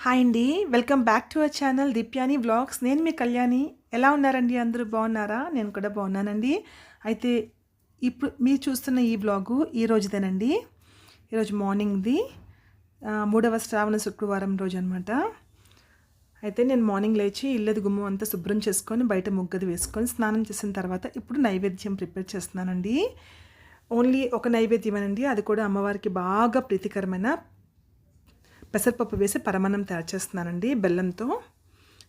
Hi అండి. Welcome back to our channel Deepyani vlogs. నేను మీ కళ్యాణి. ఎలా ఉన్నారండి? అందరూ బాగున్నారా? నేను కూడా బాగున్నానండి. అయితే ఇప్పుడు మీరు చూస్తున్న ఈ వ్లాగు ఈ రోజుదేనండి. ఈరోజు మార్నింగ్ది 3వ శ్రావణ శుక్రవారం రోజు అనమాట. అయితే నేను మార్నింగ్ లేచి ఇల్లది గుమ్మం అంతా శుభ్రం చేసుకొని బయట ముగ్గది వేసుకొని స్నానం చేసిన తర్వాత ఇప్పుడు నైవేద్యం ప్రిపేర్ చేస్తున్నానండి. ఓన్లీ ఒక నైవేద్యమేనండి. అది కూడా అమ్మవారికి బాగా ప్రీతికరమైన పెసరపప్పు వేసి పరమాన్నం తయారు చేస్తున్నానండి బెల్లంతో.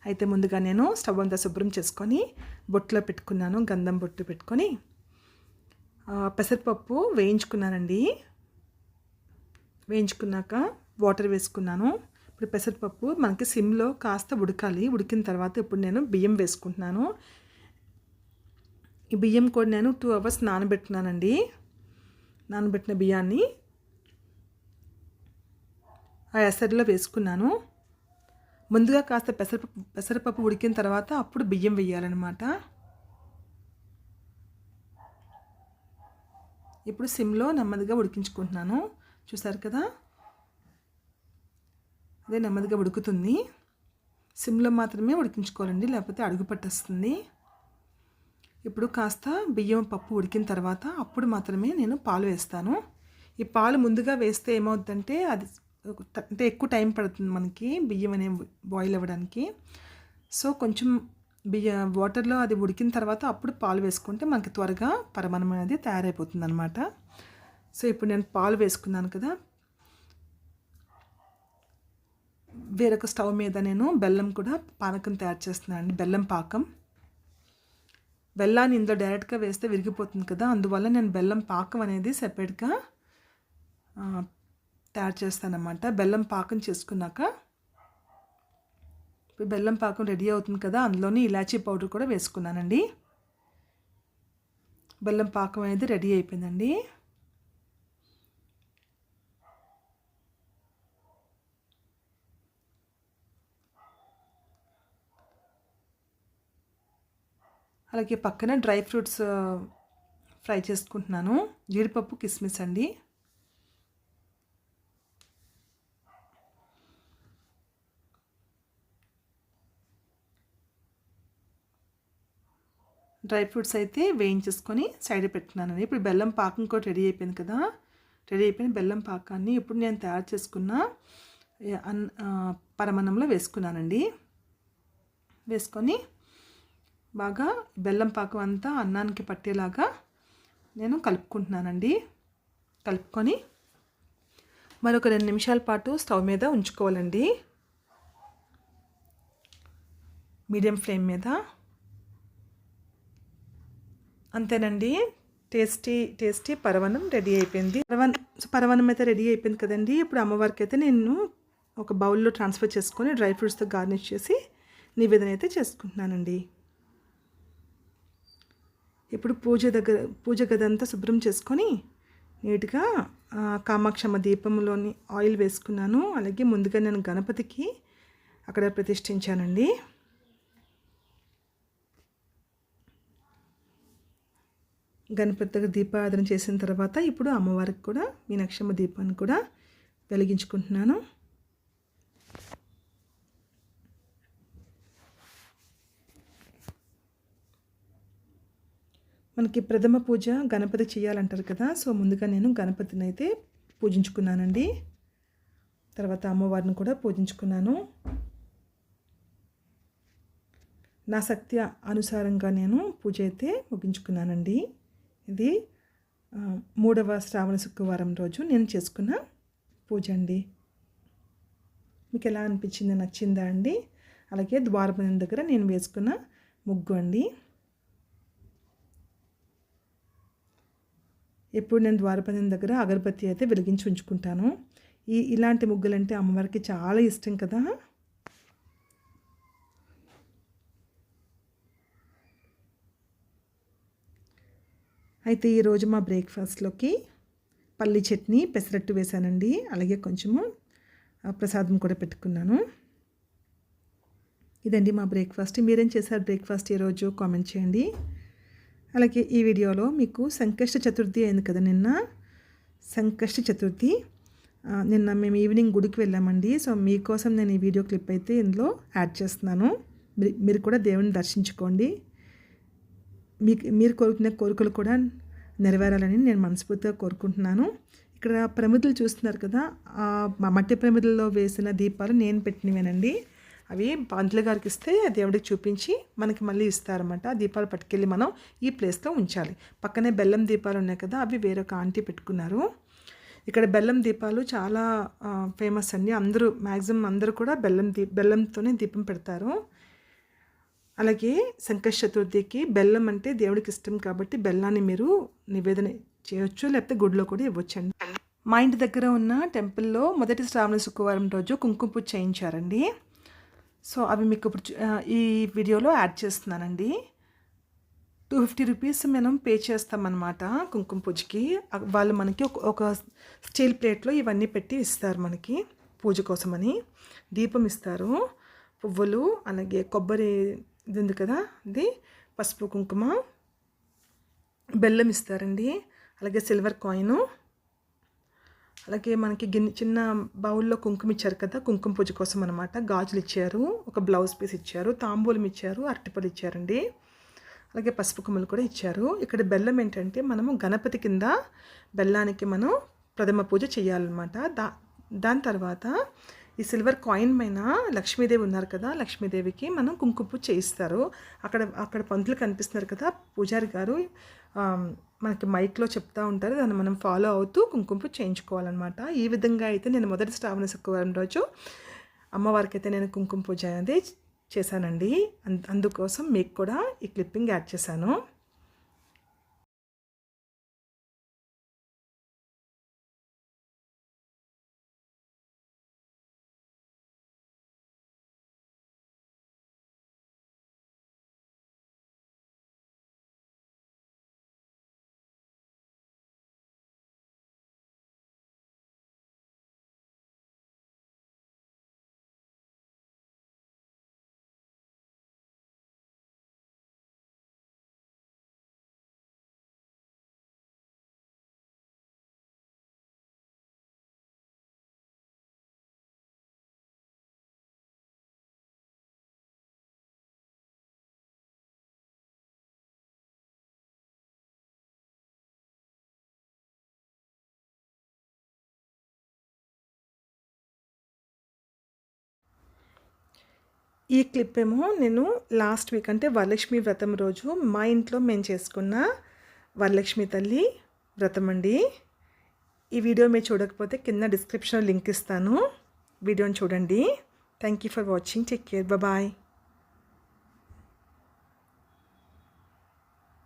అయితే ముందుగా నేను స్టవ్ అంతా శుభ్రం చేసుకొని బొట్టులో పెట్టుకున్నాను, గంధం బొట్టు పెట్టుకొని పెసరపప్పు వేయించుకున్నానండి. వేయించుకున్నాక వాటర్ వేసుకున్నాను. ఇప్పుడు పెసరపప్పు మనకి సిమ్లో కాస్త ఉడకాలి. ఉడికిన తర్వాత ఇప్పుడు నేను బియ్యం వేసుకుంటున్నాను. ఈ బియ్యం కూడా నేను 2 hours నానబెట్టుకున్నానండి. నానబెట్టిన బియ్యాన్ని ఆ ఎసరిలో వేసుకున్నాను. ముందుగా కాస్త పెసరపప్పు ఉడికిన తర్వాత అప్పుడు బియ్యం వేయాలన్నమాట. ఇప్పుడు సిమ్లో నెమ్మదిగా ఉడికించుకుంటున్నాను. చూసారు కదా, అదే నెమ్మదిగా ఉడుకుతుంది. సిమ్లో మాత్రమే ఉడికించుకోవాలండి, లేకపోతే అడుగు పట్టేస్తుంది. ఇప్పుడు కాస్త బియ్యం పప్పు ఉడికిన తర్వాత అప్పుడు మాత్రమే నేను పాలు వేస్తాను. ఈ పాలు ముందుగా వేస్తే ఏమవుతుందంటే అంటే ఎక్కువ టైం పడుతుంది మనకి బియ్యం అనేవి బాయిల్ అవ్వడానికి. సో కొంచెం వాటర్లో అది ఉడికిన తర్వాత అప్పుడు పాలు వేసుకుంటే మనకి త్వరగా పరమాన్నం అనేది తయారైపోతుంది అనమాట. సో ఇప్పుడు నేను పాలు వేసుకున్నాను కదా, వేరొక స్టవ్ మీద నేను బెల్లం కూడా పానకం తయారు చేస్తున్నాను. బెల్లం పాకం. బెల్లాన్ని ఇందులో డైరెక్ట్గా వేస్తే విరిగిపోతుంది కదా, అందువల్ల నేను బెల్లం పాకం అనేది సెపరేట్గా తయారు చేస్తానన్నమాట. బెల్లం పాకం చేసుకున్నాక ఇప్పుడు బెల్లం పాకం రెడీ అవుతుంది కదా, అందులోని ఇలాచీ పౌడర్ కూడా వేసుకున్నానండి. బెల్లం పాకం అనేది రెడీ అయిపోయిందండి. అలాగే పక్కన డ్రై ఫ్రూట్స్ ఫ్రై చేసుకుంటున్నాను. జీడిపప్పు, కిస్మిస్ అండి. డ్రై ఫ్రూట్స్ అయితే వేయించేసుకొని సైడ్ పెట్టుకున్నాను. ఇప్పుడు బెల్లం పాకం కూడా రెడీ అయిపోయింది కదా, రెడీ అయిపోయిన బెల్లం పాకాన్ని ఇప్పుడు నేను తయారు చేసుకున్న పరమాన్నంలో వేసుకున్నానండి. వేసుకొని బాగా బెల్లం పాకం అంతా అన్నానికి పట్టేలాగా నేను కలుపుకుంటున్నానండి. కలుపుకొని మరొక 2 నిమిషాల పాటు స్టవ్ మీద ఉంచుకోవాలండి, మీడియం ఫ్లేమ్ మీద. అంతేనండి, టేస్టీ పరమాన్నం రెడీ అయిపోయింది. పరమాన్నం అయితే రెడీ అయిపోయింది కదండి. ఇప్పుడు అమ్మవారికి అయితే నేను ఒక బౌల్లో ట్రాన్స్ఫర్ చేసుకొని డ్రై ఫ్రూట్స్తో గార్నిష్ చేసి నివేదన అయితే చేసుకుంటున్నానండి. ఇప్పుడు పూజ గది అంతా శుభ్రం చేసుకొని నీట్గా కామాక్షమ్మ దీపంలోని ఆయిల్ వేసుకున్నాను. అలాగే ముందుగా నేను గణపతికి అక్కడ ప్రతిష్ఠించానండి. గణపతి దగ్గర దీపారాధన చేసిన తర్వాత ఇప్పుడు అమ్మవారికి కూడా మీనాక్షమ్మ దీపాన్ని కూడా వెలిగించుకుంటున్నాను. మనకి ప్రథమ పూజ గణపతి చేయాలంటారు కదా, సో ముందుగా నేను గణపతిని అయితే పూజించుకున్నానండి. తర్వాత అమ్మవారిని కూడా పూజించుకున్నాను. నా శక్తి అనుసారంగా నేను పూజ అయితే ముగించుకున్నానండి. ఇది 3వ శ్రావణ శుక్రవారం రోజు నేను చేసుకున్న పూజ అండి. మీకు ఎలా అనిపించింది? నచ్చిందా అండి? అలాగే ద్వారబంధం దగ్గర నేను వేసుకున్న ముగ్గు అండి. ఎప్పుడు నేను ద్వారబంధం దగ్గర అగరబత్తి అయితే వెలిగించి ఉంచుకుంటాను. ఇలాంటి ముగ్గులంటే అమ్మవారికి చాలా ఇష్టం కదా. అయితే ఈరోజు మా బ్రేక్ఫాస్ట్లోకి పల్లి చట్నీ, పెసరట్టు వేశానండి. అలాగే కొంచెము ప్రసాదం కూడా పెట్టుకున్నాను. ఇదండి మా బ్రేక్ఫాస్ట్. మీరేం చేశారు బ్రేక్ఫాస్ట్ ఈరోజు? కామెంట్ చేయండి. అలాగే ఈ వీడియోలో మీకు సంకష్ట చతుర్థి అయింది కదా నిన్న. సంకష్ట చతుర్థి నిన్న మేము ఈవినింగ్ గుడికి వెళ్ళామండి. సో మీకోసం నేను ఈ వీడియో క్లిప్ అయితే ఇందులో యాడ్ చేస్తున్నాను. మీరు కూడా దేవుని దర్శించుకోండి. మీరు కోరుకునే కోరికలు కూడా నెరవేరాలని నేను మనస్ఫూర్తిగా కోరుకుంటున్నాను. ఇక్కడ ప్రమిదలు చూస్తున్నారు కదా, మట్టి ప్రమిదల్లో వేసిన దీపాలు నేను పెట్టినవేనండి. అవి పంతులు గారికి ఇస్తే దేవుడికి చూపించి మనకి మళ్ళీ ఇస్తారన్నమాట. ఆ దీపాలు పట్టుకెళ్ళి మనం ఈ ప్లేస్లో ఉంచాలి. పక్కనే బెల్లం దీపాలు ఉన్నాయి కదా, అవి వేరొక ఆంటీ పెట్టుకున్నారు. ఇక్కడ బెల్లం దీపాలు చాలా ఫేమస్ అండి. మ్యాక్సిమం అందరూ కూడా బెల్లంతోనే దీపం పెడతారు. అలాగే సంకష్ట చతుర్థికి బెల్లం అంటే దేవుడికి ఇష్టం కాబట్టి బెల్లాన్ని మీరు నివేదన చేయొచ్చు, లేకపోతే గుడిలో కూడా ఇవ్వచ్చండి. మా ఇంటి దగ్గర ఉన్న టెంపుల్లో మొదటి శ్రావణ శుక్రవారం రోజు కుంకుమ పూజ చేయించారండి. సో అవి మీకు ఇప్పుడు ఈ వీడియోలో యాడ్ చేస్తున్నానండి. 250 రూపీస్ మనం పే చేస్తామన్నమాట కుంకుమ పూజకి. వాళ్ళు మనకి ఒక స్టీల్ ప్లేట్లో ఇవన్నీ పెట్టి ఇస్తారు మనకి పూజ కోసమని. దీపం ఇస్తారు, పువ్వులు, అలాగే కొబ్బరి ఇది ఉంది కదా, ఇది పసుపు కుంకుమ, బెల్లం ఇస్తారండి, అలాగే సిల్వర్ కాయిను, అలాగే మనకి చిన్న బౌల్లో కుంకుమ ఇచ్చారు కదా, కుంకుమ పూజ కోసం అనమాట. గాజులు ఇచ్చారు, ఒక బ్లౌజ్ పీస్ ఇచ్చారు, తాంబూలం ఇచ్చారు, అరటిపళ్ళు ఇచ్చారండి, అలాగే పసుపు కొమ్మలు కూడా ఇచ్చారు. ఇక్కడ బెల్లం ఏంటంటే మనము గణపతి కింద బెల్లానికి మనం ప్రథమ పూజ చేయాలన్నమాట. దాని తర్వాత ఈ సిల్వర్ కాయిన్ పైన లక్ష్మీదేవి ఉన్నారు కదా, లక్ష్మీదేవికి మనం కుంకుమ పూజ చేయిస్తారు. అక్కడ పంతులు కనిపిస్తున్నారు కదా, పూజారి గారు మనకి మైక్లో చెప్తూ ఉంటారు. దాన్ని మనం ఫాలో అవుతూ కుంకుమ పూజ చేయించుకోవాలన్నమాట. ఈ విధంగా అయితే నేను మొదటి శ్రావణ శుక్రవారం రోజు అమ్మవారికి అయితే నేను కుంకుమ పూజ అనేది చేశానండి. అందుకోసం మీకు కూడా ఈ క్లిప్పింగ్ యాడ్ చేశాను. ఈ క్లిప్ ఏమో నేను లాస్ట్ వీక్ అంటే వరలక్ష్మి వ్రతం రోజు మా ఇంట్లో మేము చేసుకున్న వరలక్ష్మి తల్లి వ్రతం అండి. ఈ వీడియో మీరు చూడకపోతే కింద డిస్క్రిప్షన్లో లింక్ ఇస్తాను, వీడియోని చూడండి. Thank you for watching. Take care, bye.